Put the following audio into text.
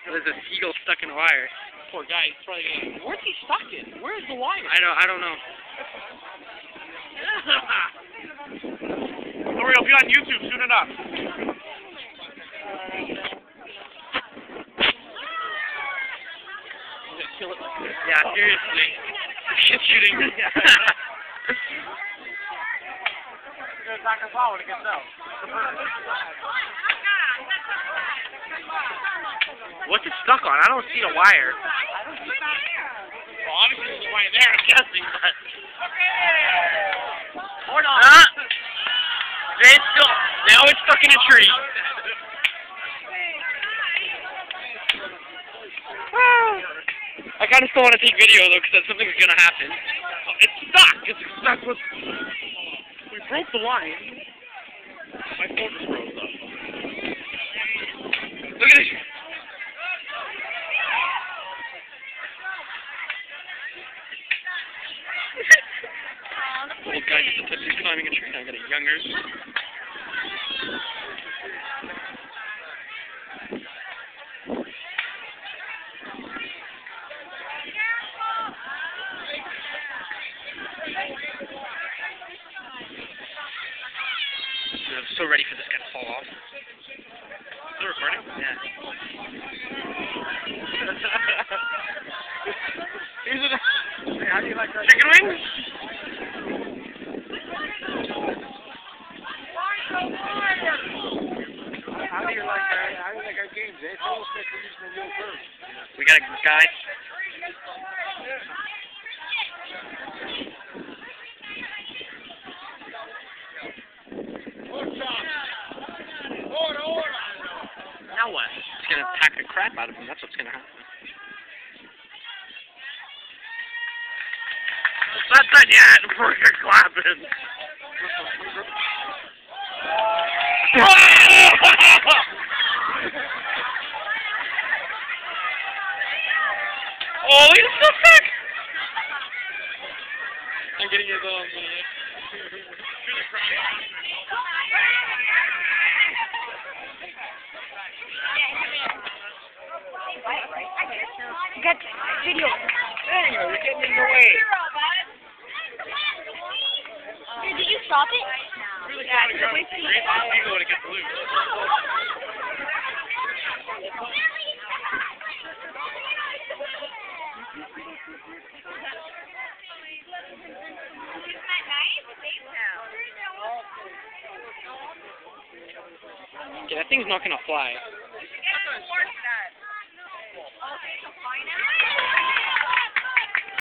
There's a seagull stuck in a wire. Poor guy. He's probably gonna... Where's he stuck in? Where's the wire? I don't know. Hurry up, be on YouTube soon enough. Kill it like this. Yeah, seriously. Shit shooting. It's not gonna fall when it gets out. What's it stuck on? I don't see a wire. Well, obviously there's a wire there, I'm guessing, but... Hold on. It's still, now it's stuck in a tree. I kind of still want to take video though, because something's gonna happen. It's stuck. That's what... We broke the line. My phone just froze up. Look at this. Old guy just attempted climbing a tree. I got a younger. I'm so ready for this guy to fall off. Is it recording? Yeah. How do you like that? Chicken wings? How do you like our games, eh? It's almost like we're using a real bird. We got a guy. Now what? It's gonna attack the crap out of him. That's what's gonna happen. It's not done yet. Before you're clapping. Oh, he's so sick! I'm getting his own Get video. Anyway, we're getting in the way. Did you stop it? Really gotta go. Great to get loose. Yeah, that thing's not gonna fly. Okay, so fly now?